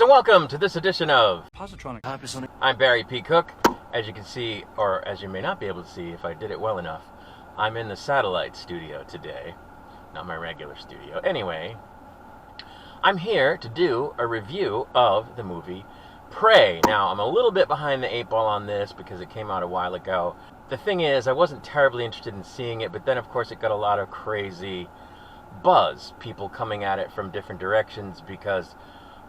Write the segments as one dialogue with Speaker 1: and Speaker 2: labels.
Speaker 1: and welcome to this edition of
Speaker 2: Positronic.
Speaker 1: I'm Barry P. Cook. As you can see, or as you may not be able to see if I did it well enough, I'm in the satellite studio today, not my regular studio. Anyway, I'm here to do a review of the movie Prey. Now, I'm a little bit behind the 8 ball on this because it came out a while ago. The thing is, I wasn't terribly interested in seeing it, but then of course it got a lot of crazy buzz, people coming at it from different directions because,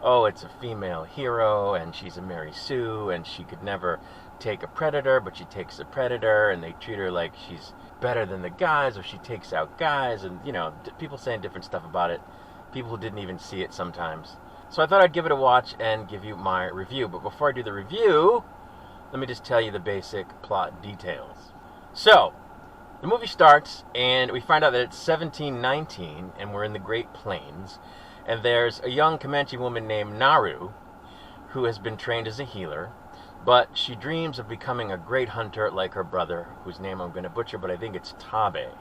Speaker 1: oh, it's a female hero and she's a Mary Sue and she could never take a predator, but she takes a predator and they treat her like she's better than the guys, or she takes out guys, and you know, people saying different stuff about it, people who didn't even see it sometimes. So I thought I'd give it a watch and give you my review. But before I do the review, let me just tell you the basic plot details. So the movie starts, and we find out that it's 1719, and we're in the Great Plains, and there's a young Comanche woman named Naru, who has been trained as a healer, but she dreams of becoming a great hunter like her brother, whose name I'm going to butcher, but I think it's Tabe.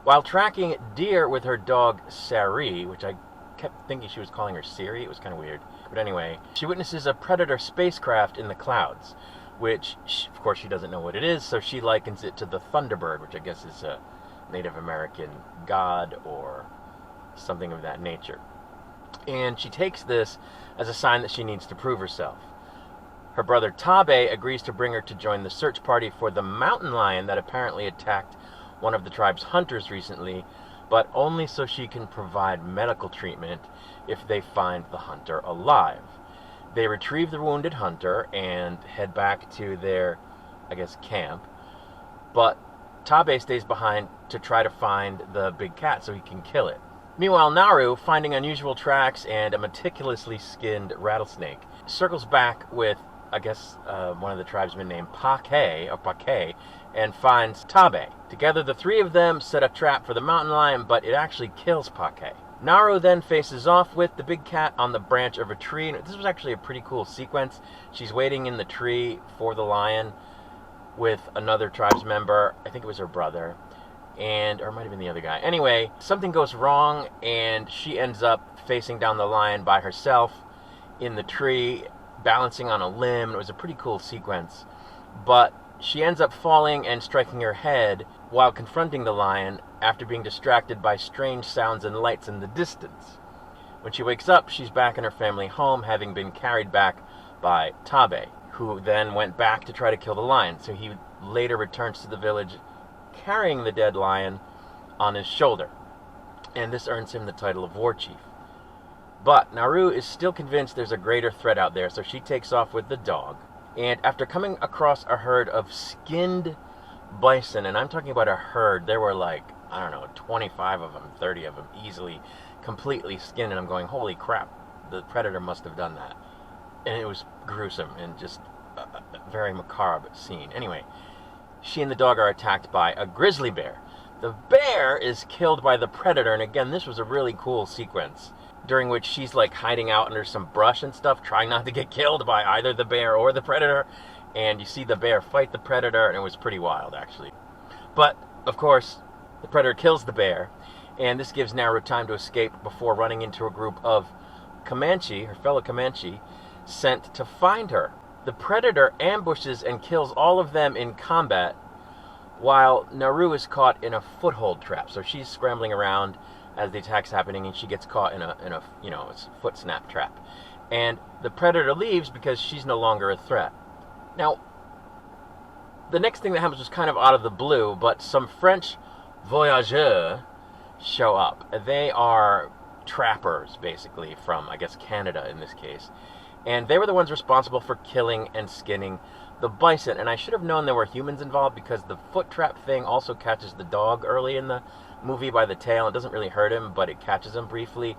Speaker 1: While tracking deer with her dog Sari, which I kept thinking she was calling her Siri, it was kind of weird, but anyway, she witnesses a predator spacecraft in the clouds, which, of course, she doesn't know what it is, so she likens it to the Thunderbird, which I guess is a Native American god or something of that nature. And she takes this as a sign that she needs to prove herself. Her brother Tabe agrees to bring her to join the search party for the mountain lion that apparently attacked one of the tribe's hunters recently, but only so she can provide medical treatment if they find the hunter alive. They retrieve the wounded hunter and head back to their, I guess, camp, but Tabe stays behind to try to find the big cat so he can kill it. Meanwhile, Naru, finding unusual tracks and a meticulously skinned rattlesnake, circles back with, I guess, one of the tribesmen named Pake, and finds Tabe. Together, the three of them set a trap for the mountain lion, but it actually kills Pake. Naru then faces off with the big cat on the branch of a tree. This was actually a pretty cool sequence. She's waiting in the tree for the lion with another tribes member. I think it was her brother, or it might have been the other guy. Anyway, something goes wrong, and she ends up facing down the lion by herself in the tree, balancing on a limb. It was a pretty cool sequence, but she ends up falling and striking her head while confronting the lion after being distracted by strange sounds and lights in the distance. When she wakes up, she's back in her family home, having been carried back by Tabe, who then went back to try to kill the lion. So he later returns to the village carrying the dead lion on his shoulder, and this earns him the title of war chief. But Naru is still convinced there's a greater threat out there, so she takes off with the dog. And after coming across a herd of skinned bison, and I'm talking about a herd, there were like, I don't know, 25 of them, 30 of them, easily, completely skinned, and I'm going, holy crap, the predator must have done that. And it was gruesome and just a very macabre scene. Anyway, she and the dog are attacked by a grizzly bear. The bear is killed by the predator, and again, this was a really cool sequence, during which she's like hiding out under some brush and stuff, trying not to get killed by either the bear or the predator, and you see the bear fight the predator, and it was pretty wild, actually. But, of course, the predator kills the bear, and this gives Naru time to escape before running into a group of Comanche, her fellow Comanche, sent to find her. The predator ambushes and kills all of them in combat, while Naru is caught in a foothold trap. So she's scrambling around as the attack's happening, and she gets caught in a foot snap trap. And the predator leaves because she's no longer a threat. Now, the next thing that happens was kind of out of the blue, but some French voyageurs show up. They are trappers, basically, from, I guess, Canada in this case. And they were the ones responsible for killing and skinning the bison. And I should have known there were humans involved because the foot trap thing also catches the dog early in the movie by the tail. It doesn't really hurt him, but it catches him briefly.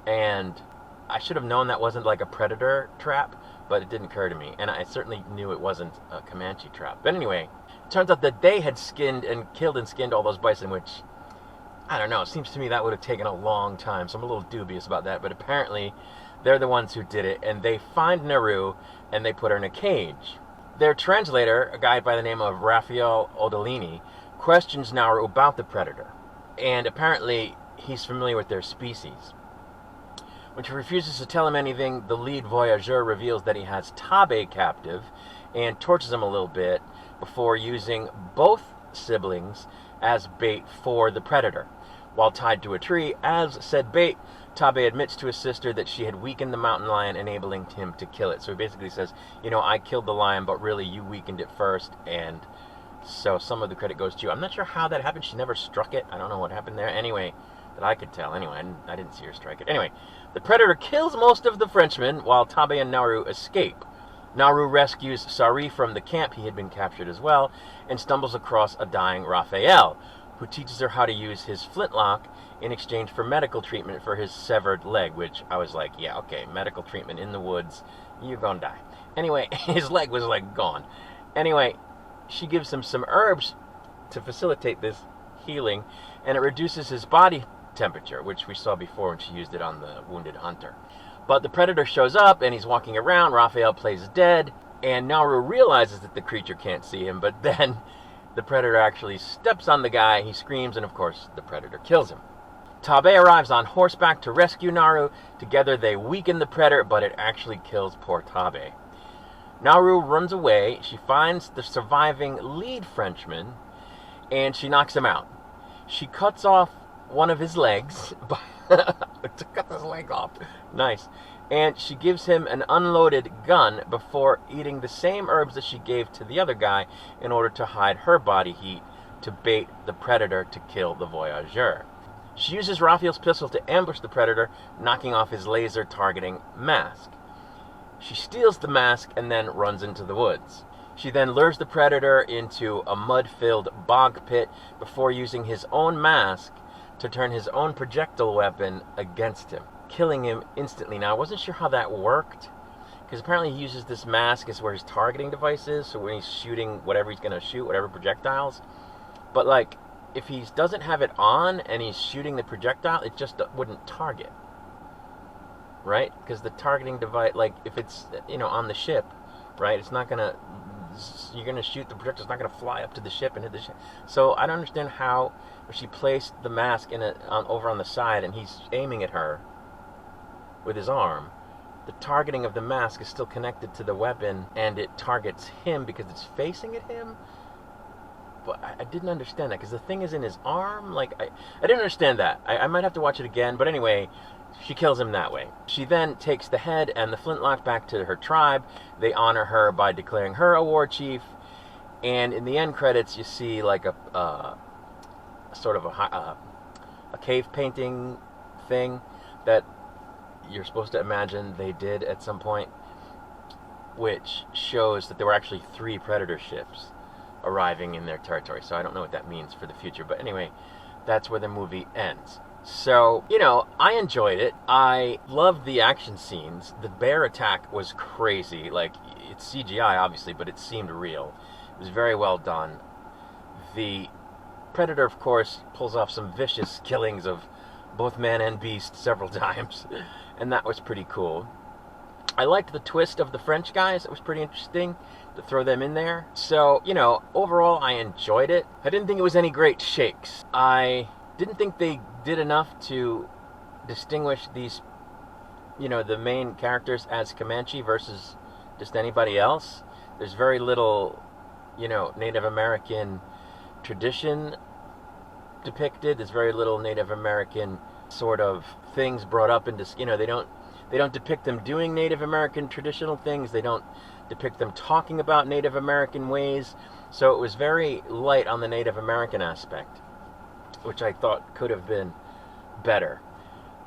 Speaker 1: And I should have known that wasn't like a predator trap, but it didn't occur to me. And I certainly knew it wasn't a Comanche trap. But anyway, it turns out that they had killed and skinned all those bison, which, I don't know, it seems to me that would have taken a long time. So I'm a little dubious about that. But apparently, they're the ones who did it. And they find Naru, and they put her in a cage. Their translator, a guy by the name of Raphael Odolini, questions Naru about the predator. And apparently, he's familiar with their species. When she refuses to tell him anything, the lead voyageur reveals that he has Tabe captive and tortures him a little bit before using both siblings as bait for the predator. While tied to a tree, as said bait, Tabe admits to his sister that she had weakened the mountain lion, enabling him to kill it. So he basically says, I killed the lion, but really you weakened it first, and so some of the credit goes to you. I'm not sure how that happened. She never struck it. I don't know what happened there. Anyway, that I could tell. Anyway, I didn't see her strike it. Anyway, the predator kills most of the Frenchmen, while Tabe and Naru escape. Naru rescues Sari from the camp. He had been captured as well, and stumbles across a dying Raphael, who teaches her how to use his flintlock in exchange for medical treatment for his severed leg, which I was like, yeah, okay, medical treatment in the woods, you're gonna die. Anyway, his leg was like gone. Anyway, she gives him some herbs to facilitate this healing, and it reduces his body temperature, which we saw before when she used it on the wounded hunter. But the predator shows up, and he's walking around. Raphael plays dead, and Naru realizes that the creature can't see him, but then the predator actually steps on the guy, he screams, and of course the predator kills him. Tabe arrives on horseback to rescue Naru. Together they weaken the predator, but it actually kills poor Tabe. Naru runs away. She finds the surviving lead Frenchman, and she knocks him out. She cuts off one of his legs. To cut his leg off. Nice. And she gives him an unloaded gun before eating the same herbs that she gave to the other guy in order to hide her body heat to bait the predator to kill the voyageur. She uses Raphael's pistol to ambush the predator, knocking off his laser targeting mask. She steals the mask and then runs into the woods. She then lures the predator into a mud-filled bog pit before using his own mask to turn his own projectile weapon against him, killing him instantly. Now, I wasn't sure how that worked, because apparently he uses this mask as where his targeting device is, so when he's shooting whatever he's going to shoot, whatever projectiles. But, like, if he doesn't have it on and he's shooting the projectile, it just wouldn't target. Right? Because the targeting device, like, if it's, on the ship, right, it's not going to, you're going to shoot the projectile, it's not going to fly up to the ship and hit the ship. So I don't understand how, if she placed the mask over on the side and he's aiming at her with his arm, the targeting of the mask is still connected to the weapon and it targets him because it's facing at him. But I didn't understand that, because the thing is in his arm. Like, I didn't understand that. I might have to watch it again, but anyway, she kills him that way. She then takes the head and the flintlock back to her tribe. They honor her by declaring her a war chief, and in the end credits you see like a sort of a cave painting thing that you're supposed to imagine they did at some point, which shows that there were actually 3 predator ships arriving in their territory. So I don't know what that means for the future, but anyway, that's where the movie ends. So, I enjoyed it. I loved the action scenes. The bear attack was crazy. Like, it's CGI, obviously, but it seemed real. It was very well done. The predator, of course, pulls off some vicious killings of both man and beast several times, and that was pretty cool. I liked the twist of the French guys. It was pretty interesting to throw them in there. So, overall, I enjoyed it. I didn't think it was any great shakes. I didn't think they did enough to distinguish these, the main characters as Comanche versus just anybody else. There's very little, Native American tradition depicted. There's very little Native American sort of things brought up into, they don't depict them doing Native American traditional things. They don't depict them talking about Native American ways. So it was very light on the Native American aspect, which I thought could have been better.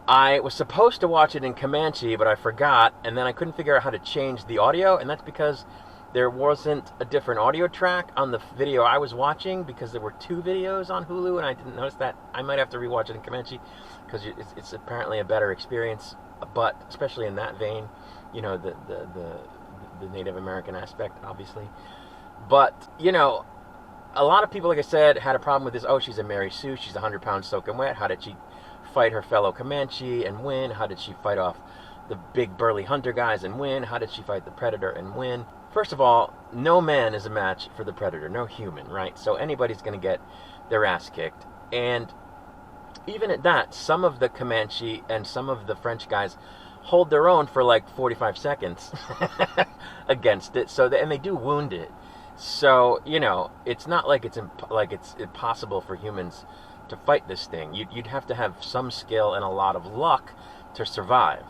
Speaker 1: I was supposed to watch it in Comanche, but I forgot, and then I couldn't figure out how to change the audio, and that's because there wasn't a different audio track on the video I was watching, because there were 2 videos on Hulu, and I didn't notice that. I might have to rewatch it in Comanche, because it's apparently a better experience, but especially in that vein, the Native American aspect, obviously. But, a lot of people, like I said, had a problem with this. Oh, she's a Mary Sue. She's 100 pounds soaking wet. How did she fight her fellow Comanche and win? How did she fight off the big burly hunter guys and win? How did she fight the predator and win? First of all, no man is a match for the predator. No human, right? So anybody's going to get their ass kicked. And, even at that, some of the Comanche and some of the French guys hold their own for like 45 seconds against it. So and they do wound it. So, you know, it's not like it's impossible for humans to fight this thing. You'd have to have some skill and a lot of luck to survive.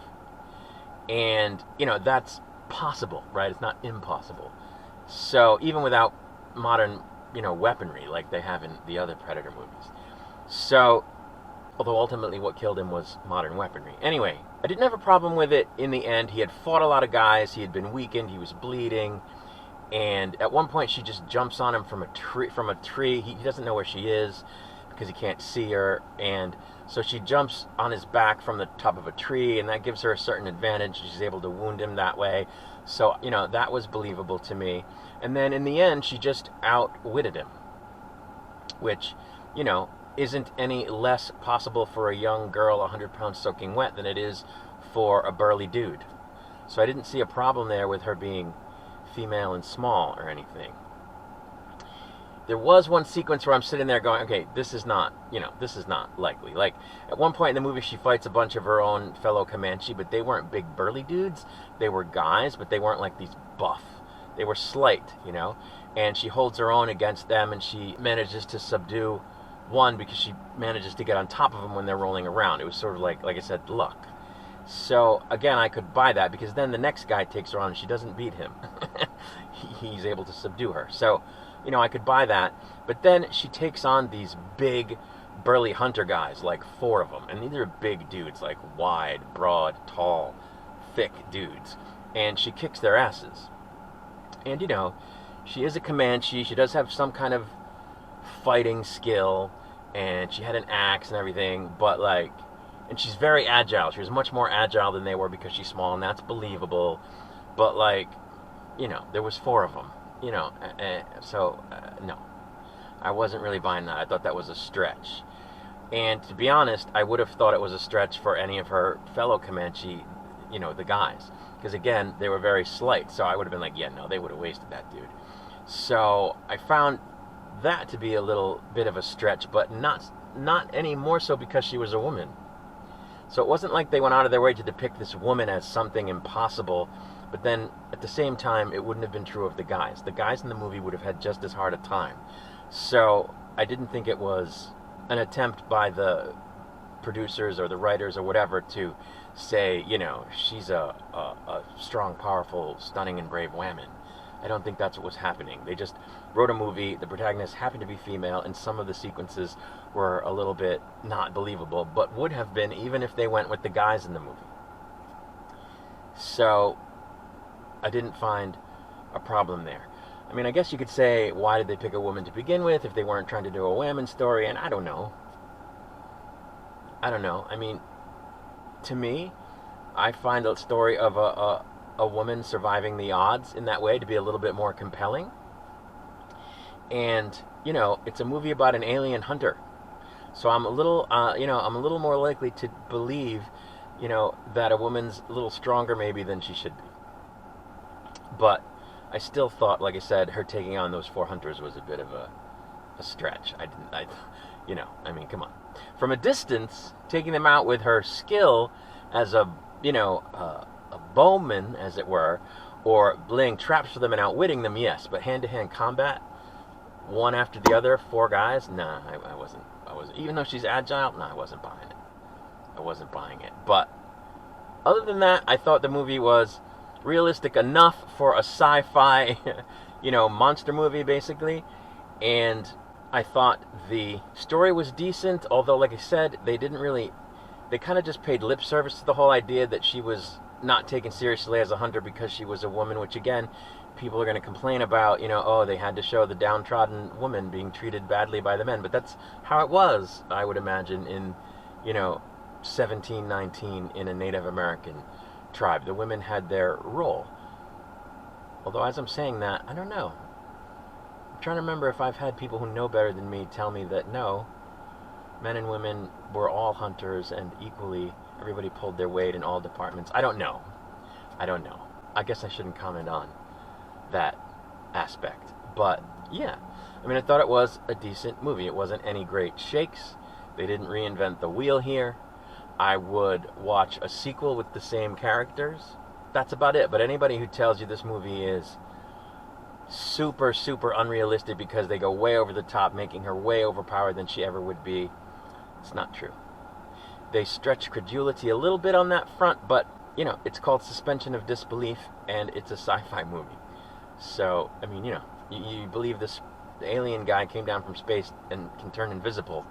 Speaker 1: And, you know, that's possible, right? It's not impossible. So, even without modern, you know, weaponry like they have in the other Predator movies. So, although ultimately what killed him was modern weaponry. Anyway, I didn't have a problem with it in the end. He had fought a lot of guys. He had been weakened. He was bleeding. And at one point, she just jumps on him from a tree. He doesn't know where she is because he can't see her. And so she jumps on his back from the top of a tree, and that gives her a certain advantage. She's able to wound him that way. So, you know, that was believable to me. And then in the end, she just outwitted him, which, you know, isn't any less possible for a young girl 100 pounds soaking wet than it is for a burly dude. So I didn't see a problem there with her being female and small or anything. There was one sequence where I'm sitting there going, okay, this is not likely. Like, at one point in the movie, she fights a bunch of her own fellow Comanche, but they weren't big burly dudes. They were guys, but they weren't like these buff. They were slight, you know, and she holds her own against them, and she manages to subdue one because she manages to get on top of them when they're rolling around. It was sort of like I said, luck. So, again, I could buy that, because then the next guy takes her on and she doesn't beat him. He's able to subdue her. So, you know, I could buy that. But then she takes on these big, burly hunter guys, like 4 of them. And these are big dudes, like wide, broad, tall, thick dudes. And she kicks their asses. And, you know, she is a Comanche. She does have some kind of fighting skill. And she had an axe and everything. But, like... And she's very agile. She was much more agile than they were because she's small, and that's believable. But, like, you know, there was 4 of them. You know, no. I wasn't really buying that. I thought that was a stretch. And to be honest, I would have thought it was a stretch for any of her fellow Comanche, you know, the guys. Because, again, they were very slight. So I would have been like, yeah, no, they would have wasted that dude. So I found that to be a little bit of a stretch, but not any more so because she was a woman. So it wasn't like they went out of their way to depict this woman as something impossible, but then at the same time, it wouldn't have been true of the guys. The guys in the movie would have had just as hard a time. So I didn't think it was an attempt by the producers or the writers or whatever to say, you know, she's a strong, powerful, stunning, and brave woman. I don't think that's what was happening. They just wrote a movie, the protagonist happened to be female, and some of the sequences were a little bit not believable, but would have been even if they went with the guys in the movie. So, I didn't find a problem there. I mean, I guess you could say, why did they pick a woman to begin with if they weren't trying to do a women's story, and I don't know. I mean, to me, I find the story of a woman surviving the odds in that way to be a little bit more compelling. And, you know, it's a movie about an alien hunter. So I'm a little, I'm a little more likely to believe, you know, that a woman's a little stronger maybe than she should be. But I still thought, like I said, her taking on those 4 hunters was a bit of a stretch. I mean, come on. From a distance, taking them out with her skill as a bowman, as it were, or laying traps for them and outwitting them, yes. But hand-to-hand combat, one after the other, 4 guys, nah, I wasn't. Even though she's agile, nah, I wasn't buying it. But other than that, I thought the movie was realistic enough for a sci-fi, monster movie, basically. And I thought the story was decent, although, like I said, they kind of just paid lip service to the whole idea that she was not taken seriously as a hunter because she was a woman, which, again, people are going to complain about, they had to show the downtrodden woman being treated badly by the men. But that's how it was, I would imagine, in, 1719 in a Native American tribe. The women had their role. Although, as I'm saying that, I don't know. I'm trying to remember if I've had people who know better than me tell me that no, men and women were all hunters and equally everybody pulled their weight in all departments. I don't know. I guess I shouldn't comment on that aspect. But, yeah. I mean, I thought it was a decent movie. It wasn't any great shakes. They didn't reinvent the wheel here. I would watch a sequel with the same characters. That's about it. But anybody who tells you this movie is super, super unrealistic because they go way over the top, making her way overpowered than she ever would be, it's not true. They stretch credulity a little bit on that front, but, you know, it's called suspension of disbelief, and it's a sci-fi movie. So, I mean, you know, you believe this alien guy came down from space and can turn invisible.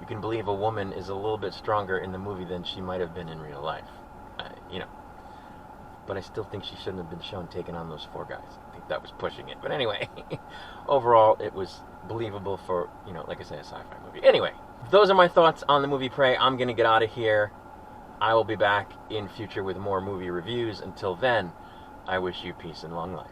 Speaker 1: You can believe a woman is a little bit stronger in the movie than she might have been in real life. You know. But I still think she shouldn't have been shown taking on those 4 guys. I think that was pushing it. But anyway, overall, it was believable for, you know, like I say, a sci-fi movie. Anyway, those are my thoughts on the movie Prey. I'm going to get out of here. I will be back in future with more movie reviews. Until then, I wish you peace and long life.